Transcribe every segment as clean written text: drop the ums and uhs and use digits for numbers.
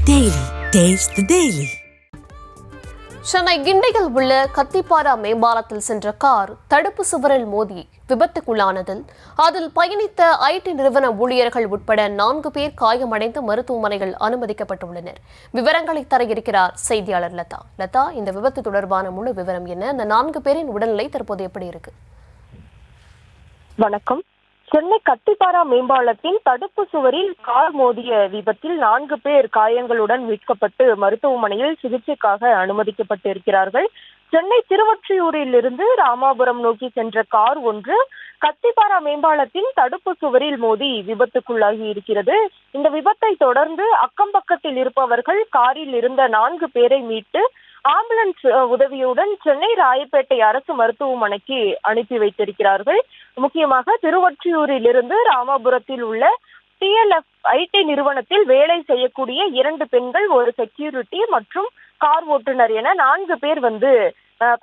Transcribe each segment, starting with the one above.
Daily. Taste the Daily. Chennai கிண்டியில் உள்ள கத்திப்பாரா மேம்பாலத்தில் சென்ற கார் தடுப்பு சுவரில் மோதி விபத்துக்குள்ளானதில் அதில் பயணித்த ஐடி நிறுவன ஊழியர்கள் உட்பட 4 பேர் காயமடைந்து மருத்துவமனையில் அனுமதிக்கப்பட்டுள்ளனர். விவரங்களை தர இருக்கிறார் செய்தியாளர் லதா. லதா, இந்த விபத்து தொடர்பான முழு விவரம் என்ன? அந்த 4 பேரின் உடல்நிலை தற்போது எப்படி இருக்கு? வணக்கம். சென்னை கத்திப்பாரா மேம்பாலத்தின் தடுப்பு சுவரில் கார் மோதிய விபத்தில் 4 பேர் காயங்களுடன் மீட்கப்பட்டு மருத்துவமனையில் சிகிச்சைக்காக அனுமதிக்கப்பட்டிருக்கிறார்கள். சென்னை திருவொற்றியூரில் இருந்து ராமாபுரம் நோக்கி சென்ற கார் ஒன்று கத்திப்பாரா மேம்பாலத்தின் தடுப்பு சுவரில் மோதி விபத்துக்குள்ளாகி இருக்கிறது. இந்த விபத்தை தொடர்ந்து அக்கம் பக்கத்தில் இருப்பவர்கள் காரில் இருந்த 4 பேரை மீட்டு ஆம்புலன்ஸ் உதவியுடன் சென்னை ராயப்பேட்டை அரசு மருத்துவமனைக்கு அனுப்பி வைத்திருக்கிறார்கள். முக்கியமாக திருவொற்றியூரில் இருந்து ராமாபுரத்தில் உள்ள TLF ஐடி நிறுவனத்தில் வேலை செய்யக்கூடிய 2 பெண்கள், ஒரு செக்யூரிட்டி மற்றும் கார் ஓட்டுநர் என 4 பேர்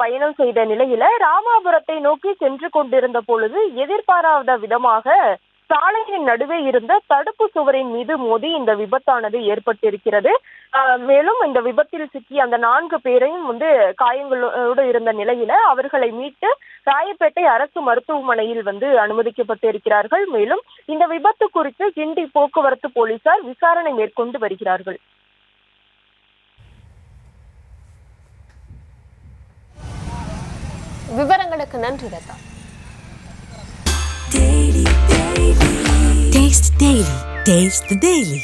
பயணம் செய்த நிலையில ராமாபுரத்தை நோக்கி சென்று கொண்டிருந்த பொழுது எதிர்பாராத விதமாக சாலையின் நடுவே இருந்த தடுப்பு சுவரின் மீது மோதி இந்த விபத்தானது ஏற்பட்டிருக்கிறது. மேலும் இந்த விபத்தில் சிக்கிய அந்த 4 பேரையும் காயங்களோடு இருந்த நிலையில அவர்களை மீட்டு ராயப்பேட்டை அரசு மருத்துவமனையில் அனுமதிக்கப்பட்டிருக்கிறார்கள். மேலும் இந்த விபத்து குறித்து கிண்டி போக்குவரத்து போலீசார் விசாரணை மேற்கொண்டு வருகிறார்கள். விவரங்களுக்கு நன்றி Latha. Taste the Daily. Taste the Daily.